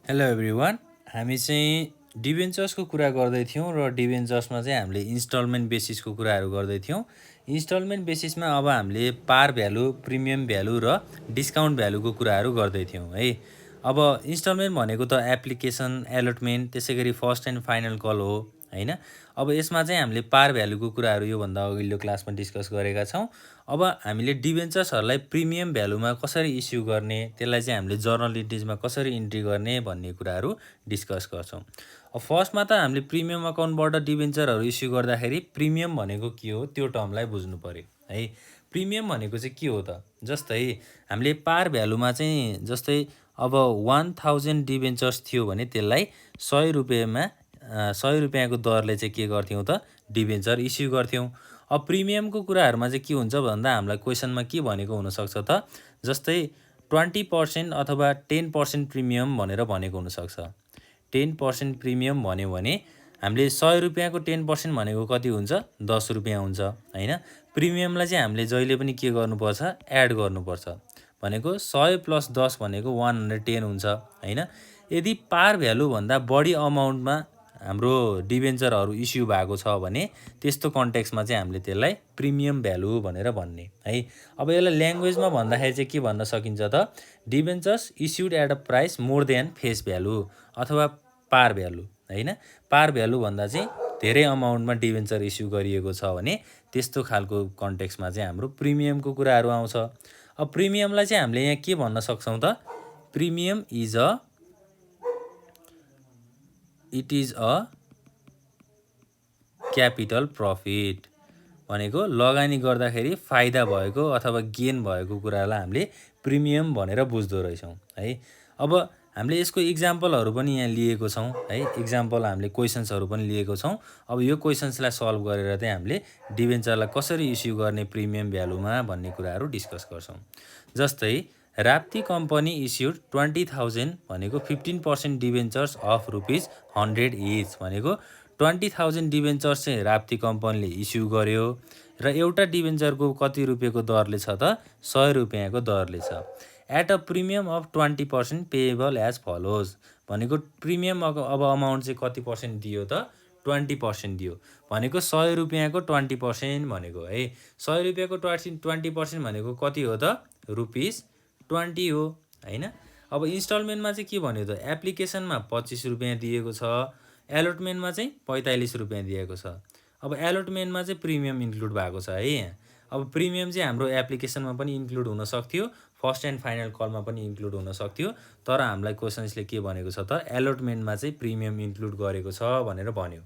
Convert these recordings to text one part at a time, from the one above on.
Hello everyone. हामी चाहिँ डिभेन्चर्सको कुरा गर्दै थियौँ र डिभेन्चर्समा चाहिँ हामीले इन्स्टलमेन्ट बेसिसको कुराहरू गर्दै थियौँ। इन्स्टलमेन्ट बेसिसमा अब हामीले पार भ्यालु, प्रिमियम भ्यालु र डिस्काउन्ट भ्यालुको कुराहरू गर्दै थियौँ है। अब इन्स्टलमेन्ट भनेको त एप्लिकेसन, एलोटमेन्ट, त्यसै गरी फर्स्ट एन्ड फाइनल कल हो होइन। अब यसमा चाहिँ हामीले पार भ्यालुको कुराहरू योभन्दा अघिल्लो क्लासमा डिस्कस गरेका छौँ। अब हामीले डिभेन्चर्सहरूलाई प्रिमियम भ्यालुमा कसरी इस्यु गर्ने, त्यसलाई चाहिँ हामीले जर्नल इन्ट्रिजमा कसरी इन्ट्री गर्ने भन्ने कुराहरू डिस्कस गर्छौँ। अब फर्स्टमा त हामीले प्रिमियम अकाउन्टबाट डिभेन्चरहरू इस्यु गर्दाखेरि प्रिमियम भनेको के हो त्यो टर्मलाई बुझ्नु पऱ्यो है। प्रिमियम भनेको चाहिँ के हो त, जस्तै हामीले पार भ्यालुमा चाहिँ जस्तै अब 1000 डिभेन्चर्स थियो भने त्यसलाई 100 रुपियाँमा 100 रुपियाँको दरले चाहिँ के गर्थ्यौँ त, डिभेन्चर इस्यु गर्थ्यौँ। अब प्रिमियमको कुराहरूमा चाहिँ के हुन्छ भन्दा हामीलाई क्वेसनमा के भनेको हुनसक्छ त, जस्तै 20% अथवा 10% प्रिमियम भनेर भनेको हुनसक्छ। 10% प्रिमियम भन्यो भने हामीले 100 रुपियाँको 10% भनेको कति हुन्छ, 10 रुपियाँ हुन्छ होइन। प्रिमियमलाई चाहिँ हामीले जहिले पनि के गर्नुपर्छ, एड गर्नुपर्छ। भनेको 100 प्लस 10 भनेको 110 हुन्छ होइन। यदि पार भ्यालुभन्दा बढी अमाउन्टमा हाम्रो डिभेन्चरहरू इस्यु भएको छ भने त्यस्तो कन्टेक्समा चाहिँ हामीले त्यसलाई प्रिमियम भ्यालु भनेर भन्ने है। अब यसलाई ल्याङ्ग्वेजमा भन्दाखेरि चाहिँ के भन्न सकिन्छ त, debentures issued at a price more than face value अथवा पार भ्यालु होइन। पार भ्यालु भन्दा चाहिँ धेरै अमाउन्टमा डिभेन्चर इस्यु गरिएको छ भने त्यस्तो खालको कन्टेक्समा चाहिँ हाम्रो प्रिमियमको कुराहरू आउँछ। अब प्रिमियमलाई चाहिँ हामीले यहाँ के भन्न सक्छौँ त, premium it is a capital profit भनेको लगानी गर्दाखेरि फाइदा भएको अथवा गेन भएको कुरालाई हामीले प्रिमियम भनेर बुझ्दो रहेछौँ है। अब हामीले यसको इक्जाम्पलहरू पनि यहाँ लिएको छौँ है। इक्जाम्पल हामीले क्वेसन्सहरू पनि लिएको छौँ। अब यो क्वेसन्सलाई सल्भ गरेर चाहिँ हामीले डिभेन्चरलाई कसरी इस्यु गर्ने प्रिमियम भ्यालुमा भन्ने कुराहरू डिस्कस गर्छौँ। जस्तै राप्ती कम्पनी इस्युड 20,000 भनेको 15% डिभेन्चर्स अफ ₹100 इच भनेको 20,000 डिभेन्चर्स चाहिँ राप्ती कम्पनीले इस्यु गर्यो र एउटा डिभेन्चरको कति रुपियाँको दरले छ त, 100 रुपियाँको दरले छ। At a premium of 20% payable as follows भनेको प्रिमियम अब अमाउन्ट चाहिँ कति पर्सेन्ट दियो त, 20% दियो भनेको 100 रुपियाँको 20% भनेको है। 100 रुपियाँको 20% भनेको कति हो त, ₹20 हो होइन। अब इन्स्टलमेन्टमा चाहिँ के भन्यो त, एप्लिकेसनमा 25 रुपियाँ दिएको छ, एलोटमेन्टमा चाहिँ 45 रुपियाँ दिएको छ। अब एलोटमेन्टमा चाहिँ प्रिमियम इन्क्लुड भएको छ है यहाँ। अब प्रिमियम चाहिँ हाम्रो एप्लिकेसनमा पनि इन्क्लुड हुन सक्थ्यो, फर्स्ट एन्ड फाइनल कलमा पनि इन्क्लुड हुन सक्थ्यो, तर हामीलाई क्वेसन्सले के भनेको छ त, एलोटमेन्टमा चाहिँ प्रिमियम इन्क्लुड गरेको छ भनेर भन्यो।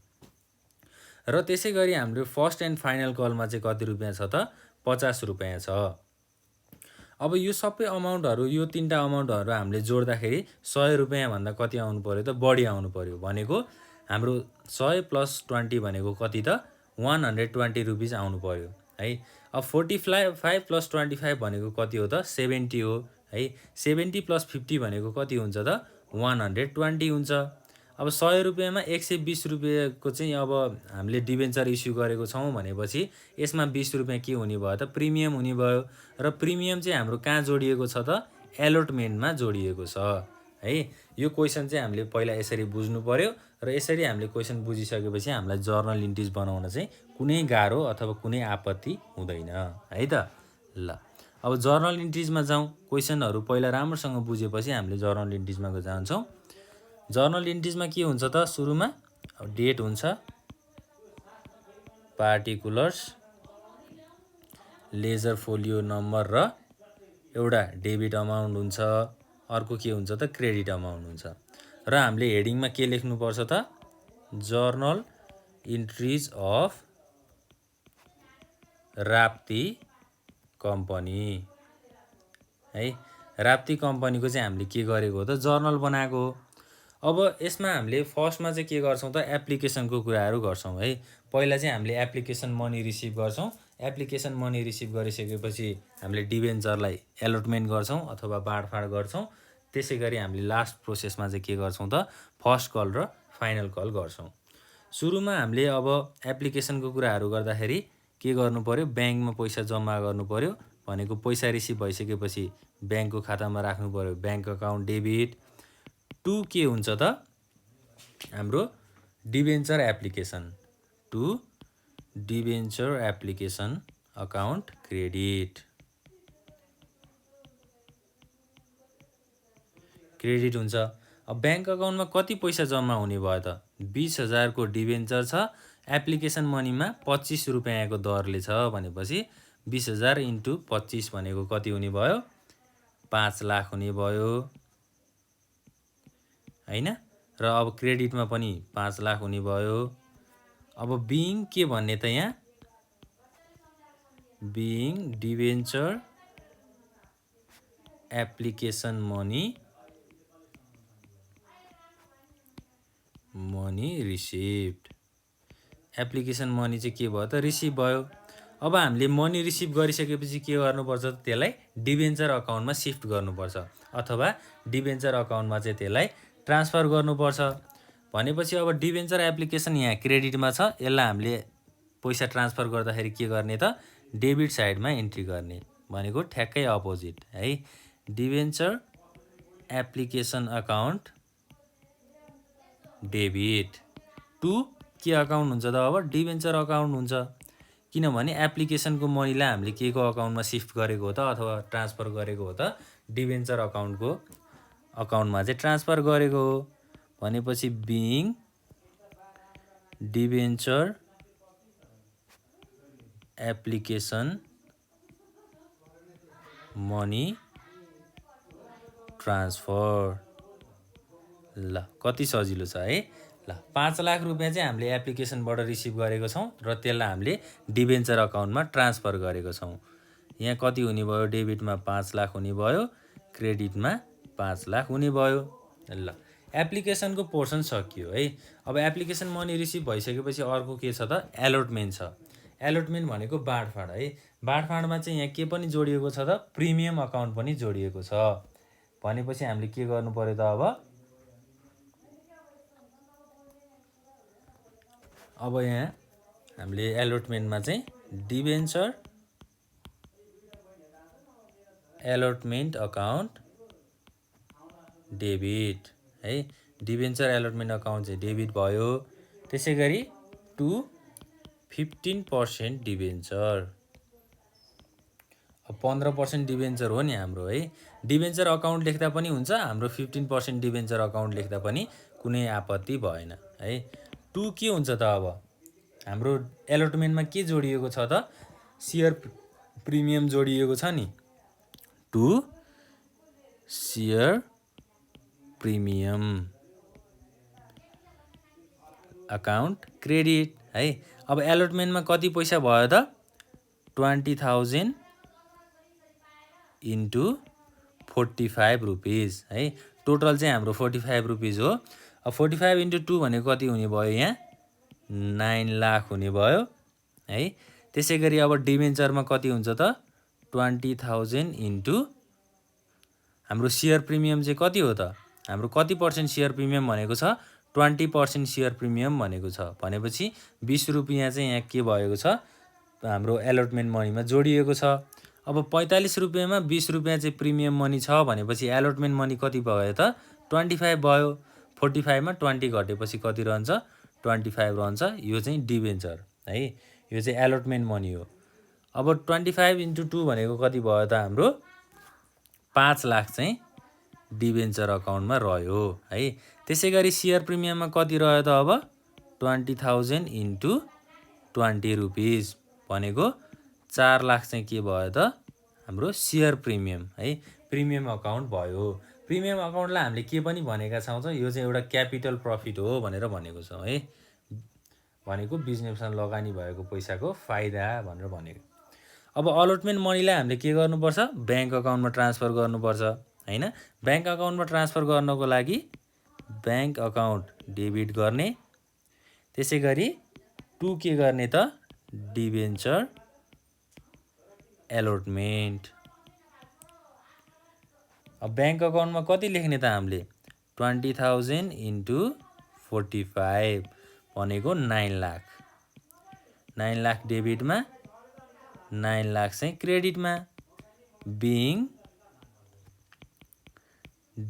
र त्यसै गरी हाम्रो फर्स्ट एन्ड फाइनल कलमा चाहिँ कति रुपियाँ छ त, 50 रुपियाँ छ। अब यो सबै अमाउन्टहरू, यो तिनवटा अमाउन्टहरू हामीले जोड्दाखेरि 100 रुपियाँभन्दा कति आउनु पऱ्यो त, बढी आउनु पऱ्यो भनेको हाम्रो 100 प्लस 20 भनेको कति त, 120 रुपिज आउनु पऱ्यो है। अब 45 प्लस 25 भनेको कति हो त, 70 हो है। 70 प्लस 50 भनेको कति हुन्छ त, 120 हुन्छ। अब 100 रुपियाँमा 120 रुपियाँको चाहिँ अब हामीले डिभेन्चर इस्यु गरेको छौँ भनेपछि यसमा 20 रुपियाँ के हुने भयो त, प्रिमियम हुने भयो। र प्रिमियम चाहिँ हाम्रो कहाँ जोडिएको छ त, एलोटमेन्टमा जोडिएको छ है। यो क्वेसन चाहिँ हामीले पहिला यसरी बुझ्नु पर्यो र यसरी हामीले क्वेसन बुझिसकेपछि हामीलाई जर्नल इन्ट्रिज बनाउन चाहिँ कुनै गाह्रो अथवा कुनै आपत्ति हुँदैन है त। ल अब जर्नल इन्ट्रिजमा जाउँ। क्वेसनहरू पहिला राम्रोसँग बुझेपछि हामीले जर्नल इन्ट्रिजमा जान्छौँ। जर्नल इन्ट्रिजमा के हुन्छ त, सुरुमा डेट हुन्छ, पार्टिकुलर्स, लेजर फोलियो नम्बर र एउटा डेबिट अमाउन्ट हुन्छ, अर्को के हुन्छ त, क्रेडिट अमाउन्ट हुन्छ। र हामीले हेडिङमा के लेख्नुपर्छ त, जर्नल इन्ट्रिज अफ राप्ती कम्पनी है। राप्ती कम्पनीको चाहिँ हामीले के गरेको हो त, जर्नल बनाएको हो। अब यसमा हामीले फर्स्टमा चाहिँ के गर्छौँ त, एप्लिकेसनको कुराहरू गर्छौँ है। पहिला चाहिँ हामीले एप्लिकेसन मनी रिसिभ गर्छौँ। एप्लिकेसन मनी रिसिभ गरिसकेपछि हामीले डिभेन्चरलाई एलोटमेन्ट गर्छौँ अथवा बाँडफाँड गर्छौँ। त्यसै गरी हामीले लास्ट प्रोसेसमा चाहिँ के गर्छौँ त, फर्स्ट कल र फाइनल कल गर्छौँ। सुरुमा हामीले अब एप्लिकेसनको कुराहरू गर्दाखेरि के गर्नु पऱ्यो, ब्याङ्कमा पैसा जम्मा गर्नु पऱ्यो भनेको पैसा रिसिभ भइसकेपछि ब्याङ्कको खातामा राख्नु पऱ्यो, ब्याङ्क अकाउन्ट डेबिट। टु के हुन्छ त हाम्रो debenture application, to debenture application account credit हुन्छ। अब ब्याङ्क अकाउन्टमा कति पैसा जम्मा हुने भयो त 20,000 को डिबेन्चर छ, एप्लिकेसन मनीमा 25 रुपियाँको दरले छ भनेपछि 20,000 इन्टु 25 भनेको कति हुने भयो 5 लाख हुने भयो हैन। र अब क्रेडिटमा पनि 5 लाख हुने भयो। अब बिइङ के भन्ने त यहाँ being debenture application money received, application money चाहिँ के भयो त रिसिभ भयो। अब हामीले मनी रिसिभ गरिसकेपछि के गर्नुपर्छ त त्यसलाई डिबेन्चर अकाउन्टमा सिफ्ट गर्नुपर्छ अथवा डिबेन्चर अकाउन्टमा चाहिँ त्यसलाई ट्रान्सफर गर्नुपर्छ भनेपछि अब डिबेन्चर एप्लिकेसन यहाँ क्रेडिटमा छ, यसलाई हामीले पैसा ट्रान्सफर गर्दाखेरि के गर्ने त डेबिट साइडमा एन्ट्री गर्ने भनेको ठ्याक्कै अपोजिट है। Debenture application account debit to के अकाउन्ट हुन्छ त अब डिबेन्चर अकाउन्ट हुन्छ, किनभने एप्लिकेसनको मनीलाई हामीले के को अकाउन्टमा सिफ्ट गरेको हो त अथवा ट्रान्सफर गरेको हो त डिबेन्चर अकाउन्टमा चाहिँ ट्रान्सफर गरेको हो भनेपछि being debenture application money transfer. ल कति सजिलो छ है। ल 5 लाख रुपियाँ चाहिँ हामीले एप्लिकेसनबाट रिसिभ गरेको छौँ र त्यसलाई हामीले डिबेन्चर अकाउन्टमा ट्रान्सफर गरेको छौँ। यहाँ कति हुने भयो डेबिटमा 5 लाख हुने भयो, क्रेडिटमा 5 लाख हुने भयो। ल एप्लिकेसनको पोर्सन सकियो है। अब एप्लिकेसन मनी रिसिभ भइसकेपछि अर्को के छ त एलोटमेन्ट छ। एलोटमेन्ट भनेको बाँडफाँड है। बाँडफाँडमा चाहिँ यहाँ के पनि जोडिएको छ त प्रिमियम अकाउन्ट पनि जोडिएको छ भनेपछि हामीले के गर्नु पर्यो त अब यहाँ हामीले एलोटमेन्टमा चाहिँ डिबेन्चर एलोटमेन्ट अकाउन्ट डेबिट है। डिबेन्चर एलोटमेन्ट अकाउन्ट चाहिँ डेबिट भयो। त्यसै गरी टु 15% डिबेन्चर, अब 15% डिबेन्चर हो नि हाम्रो है। डिबेन्चर अकाउन्ट लेख्दा पनि हुन्छ, हाम्रो 15% डिबेन्चर अकाउन्ट लेख्दा पनि कुनै आपत्ति भएन है। टु के हुन्छ त अब हाम्रो एलोटमेन्टमा के जोडिएको छ त सेयर प्रिमियम जोडिएको छ नि, to share premium account credit है। अब एलोटमेन्टमा कति पैसा भयो त 20,000 इन्टु 45 रुपिज है। टोटल चाहिँ हाम्रो 45 रुपिज हो। अब 45 इन्टु 2 भनेको कति हुने भयो यहाँ 9 लाख हुने भयो है। त्यसै गरी अब डिबेन्चरमा कति हुन्छ त 20,000 इन्टु हाम्रो सेयर प्रिमियम चाहिँ कति हो त हाम्रो कति पर्सेन्ट सेयर प्रिमियम भनेको छ 20% सेयर प्रिमियम भनेको छ भनेपछि 20 रुपियाँ चाहिँ यहाँ के भएको छ हाम्रो एलोटमेन्ट मनीमा जोडिएको छ। अब 45 रुपियाँमा 20 रुपियाँ चाहिँ प्रिमियम मनी छ भनेपछि एलोटमेन्ट मनी कति भयो त 25 भयो। 45 मा 20 घटेपछि कति रहन्छ 25 रहन्छ। यो चाहिँ डिबेन्चर है, यो चाहिँ एलोटमेन्ट मनी हो। अब 25 इन्टु 2 भनेको कति भयो त हाम्रो 5 लाख चाहिँ डिबेन्चर अकाउन्टमा रह्यो है। त्यसै गरी सेयर प्रिमियममा कति रह्यो त अब 20,000 इन्टु 20 रुपिज भनेको 4 लाख चाहिँ के भयो त हाम्रो सेयर प्रिमियम है, प्रिमियम अकाउन्ट भयो। प्रिमियम अकाउन्टलाई हामीले के पनि भनेका छौँ त यो चाहिँ एउटा क्यापिटल प्रफिट हो भनेर भनेको छौँ है, भनेको बिजनेसमा लगानी भएको पैसाको फाइदा भनेर भनेको। अब अलटमेन्ट मनीलाई हामीले के गर्नुपर्छ ब्याङ्क अकाउन्टमा ट्रान्सफर गर्नुपर्छ हैन। ब्याङ्क अकाउन्टमा ट्रान्सफर गर्नको लागि ब्याङ्क अकाउन्ट डेबिट गर्ने, त्यसै गरी टु के गर्ने त डिबेन्चर एलोटमेन्ट। अब ब्याङ्क अकाउन्टमा कति लेख्ने त हामीले 20,000 इन्टु 45 भनेको 9 लाख। 9 लाख डेबिटमा 9 लाख चाहिँ क्रेडिटमा। Being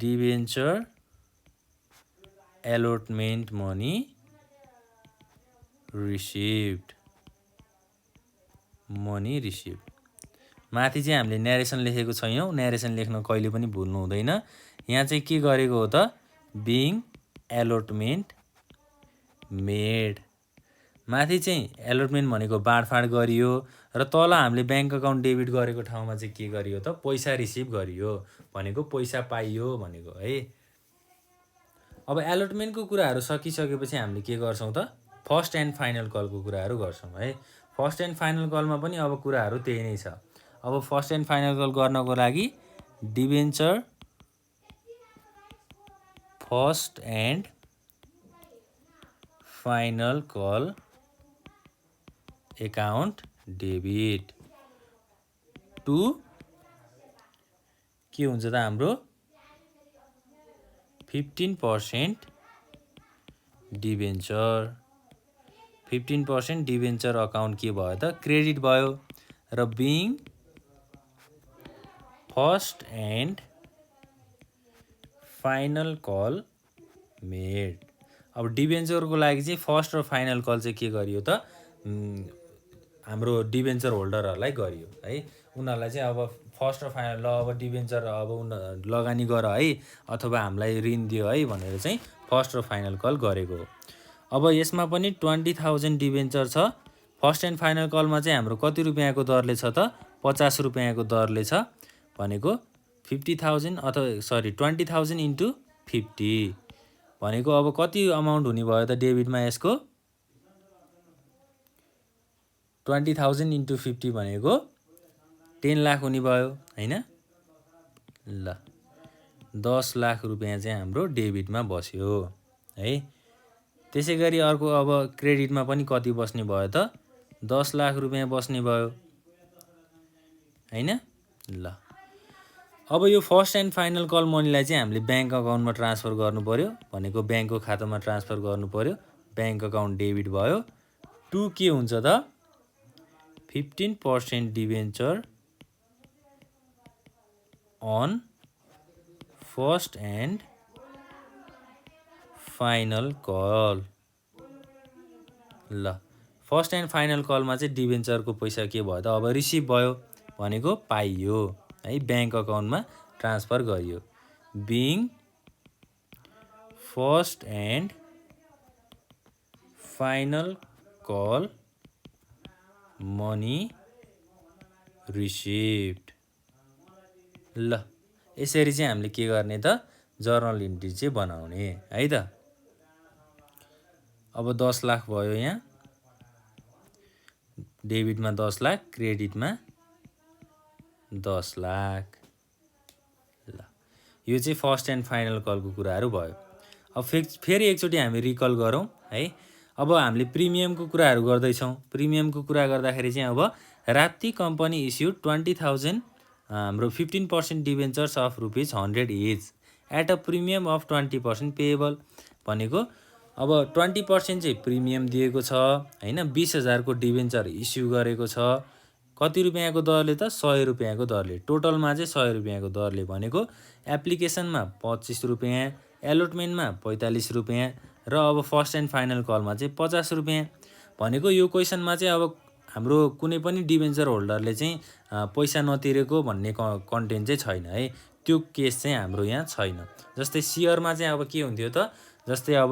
debenture allotment money received माथि चाहिँ हामीले न्यारेसन लेखेको छैनौँ। न्यारेसन लेख्न कहिले पनि भुल्नु हुँदैन। यहाँ चाहिँ के गरेको हो त बिङ एलोटमेन्ट मेड। माथि चाहिँ एलोटमेन्ट भनेको बाँडफाँड गरियो र तल हामीले ब्याङ्क अकाउन्ट डेबिट गरेको ठाउँमा चाहिँ के गरियो त पैसा रिसिभ गरियो भनेको पैसा पाइयो भनेको है। अब एलोटमेन्टको कुराहरू सकिसकेपछि हामीले के गर्छौँ त फर्स्ट एन्ड फाइनल कलको कुराहरू गर्छौँ है। फर्स्ट एन्ड फाइनल कलमा पनि अब कुराहरू त्यही नै छ। अब फर्स्ट एन्ड फाइनल कल गर्नको लागि debenture first and final call account debit to के हुन्छ त हाम्रो 15% डिबेन्चर। 15% डिबेन्चर अकाउन्ट के भयो त क्रेडिट भयो र being first and final call made. अब डिबेन्चरको लागि चाहिँ फर्स्ट र फाइनल कल चाहिँ के गरियो त हाम्रो डिबेन्चर होल्डरहरूलाई गरियो है। उनीहरूलाई चाहिँ अब फर्स्ट र फाइनल ल अब डिबेन्चर अब लगानी गर है अथवा हामीलाई ऋण दियो है भनेर चाहिँ फर्स्ट र फाइनल कल गरेको हो। अब यसमा पनि 20,000 डिबेन्चर छ। फर्स्ट एन्ड फाइनल कलमा चाहिँ हाम्रो कति रुपियाँको दरले छ त 50 रुपियाँको दरले छ भनेको 50,000 अथवा 20,000 इन्टु 50 भनेको अब कति अमाउन्ट हुने भयो त डेबिटमा यसको 20,000 इन्टु 50 भनेको 10 लाख हुने भयो हैन। ल 10 लाख रुपियाँ चाहिँ हाम्रो डेबिटमा बस्यो है। त्यसै गरी अर्को अब क्रेडिटमा पनि कति बस्ने भयो त 10 लाख रुपियाँ बस्ने भयो हैन। ल अब यो फर्स्ट एन्ड फाइनल कल मनीलाई चाहिँ हामीले ब्याङ्क अकाउन्टमा ट्रान्सफर गर्नु पर्यो भनेको ब्याङ्कको खातामा ट्रान्सफर गर्नु पर्यो। ब्याङ्क अकाउन्ट डेबिट भयो टु के हुन्छ त 15% debenture on first and final call. ल फर्स्ट एन्ड फाइनल कलमा चाहिँ डिबेन्चरको पैसा के भयो त अब रिसिभ भयो भनेको पाइयो है ब्याङ्क अकाउन्टमा ट्रान्सफर गरियो। Being first and final call money received. ल यसरी चाहिँ हामीले के गर्ने त जर्नल इन्ट्री चाहिँ बनाउने है त। अब 10 लाख भयो यहाँ डेबिटमा 10 लाख क्रेडिटमा 10 लाख। ल यो चाहिँ फर्स्ट एन्ड फाइनल कलको कुराहरू भयो। अब फेरि एकचोटि हामी रिकल गरौँ है। अब हामीले प्रिमियमको कुराहरू गर्दैछौँ। प्रिमियमको कुरा गर्दाखेरि चाहिँ अब राप्ती कम्पनी इस्युड 20,000 हाम्रो 15% debentures of ₹100 each at a premium of 20% payable भनेको अब 20% चाहिँ प्रिमियम दिएको छ हैन। 20,000 को डिबेन्चर इस्यु गरेको छ कति रुपियाँको दरले त 100 रुपियाँको दरले। टोटलमा चाहिँ 100 रुपियाँको दरले भनेको एप्लिकेसनमा 25 रुपियाँ एलोटमेन्टमा 45 रुपियाँ र अब फर्स्ट एन्ड फाइनल कलमा चाहिँ 50 रुपियाँ भनेको यो क्वेसनमा चाहिँ अब हाम्रो कुनै पनि डिबेन्चर होल्डरले चाहिँ पैसा नतिरेको भन्ने कन्टेन्ट चाहिँ छैन है। त्यो केस चाहिँ हाम्रो यहाँ छैन। जस्तै सेयरमा चाहिँ अब के हुन्थ्यो त जस्तै अब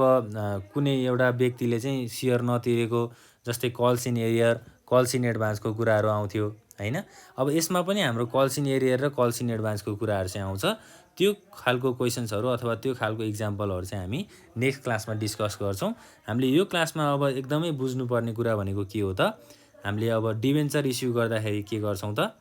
कुनै एउटा व्यक्तिले चाहिँ सेयर नतिरेको जस्तै calls in arrear calls in एडभान्सको कुराहरू आउँथ्यो हैन। अब यसमा पनि हाम्रो कल्स इन एरियर र कल्स इन एडभान्सको कुराहरू चाहिँ आउँछ। त्यो खालको क्वेसन्सहरू अथवा त्यो खालको इक्जाम्पलहरू चाहिँ हामी नेक्स्ट क्लासमा डिस्कस गर्छौँ। हामीले यो क्लासमा अब एकदमै बुझ्नुपर्ने कुरा भनेको के हो त हामीले अब डिबेन्चर इस्यु गर्दाखेरि के गर्छौँ त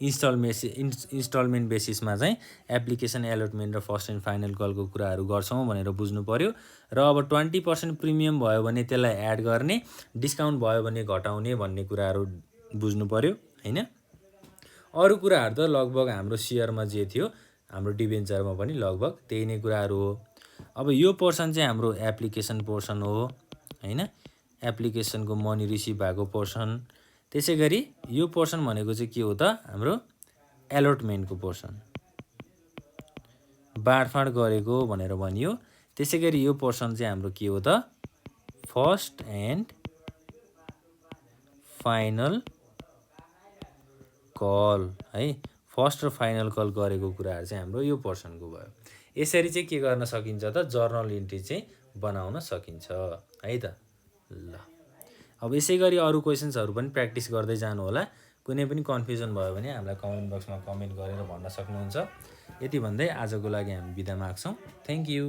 इन्स्टलमेन्ट बेसिसमा चाहिँ एप्लिकेसन एलोटमेन्ट र फर्स्ट एन्ड फाइनल कलको कुराहरू गर्छौँ भनेर बुझ्नु पर्यो। र अब 20% प्रिमियम भयो भने त्यसलाई एड गर्ने डिस्काउन्ट भयो भने घटाउने भन्ने कुराहरू बुझ्नु पर्यो हैन। अरू कुराहरू त लगभग हाम्रो सेयरमा जे थियो हाम्रो डिबेन्चरमा पनि लगभग त्यही नै कुराहरू हो। अब यो पोर्सन चाहिँ हाम्रो एप्लिकेसन पोर्सन हो हैन। एप्लिकेसनको मनी रिसिभ भएको पोर्सन। त्यसै गरी यो पोर्सन भनेको चाहिँ के हो त हाम्रो एलोटमेन्टको पोर्सन बाँडफाँड गरेको भनेर भनियो। त्यसै गरी यो पोर्सन चाहिँ हाम्रो के हो त फर्स्ट एन्ड फाइनल कल है। फर्स्ट र फाइनल कल गरेको कुराहरू चाहिँ हाम्रो यो पोर्सनको भयो। यसरी चाहिँ के गर्न सकिन्छ त जर्नल इन्ट्री चाहिँ बनाउन सकिन्छ है त। ल अब यसै गरी अरू क्वेसन्सहरू पनि प्र्याक्टिस गर्दै जानु होला। कुनै पनि कन्फ्युजन भयो भने हामीलाई कमेन्ट बक्समा कमेन्ट गरेर भन्न सक्नुहुन्छ। यति भन्दै आजको लागि हामी बिदा माग्छौँ। Thank you.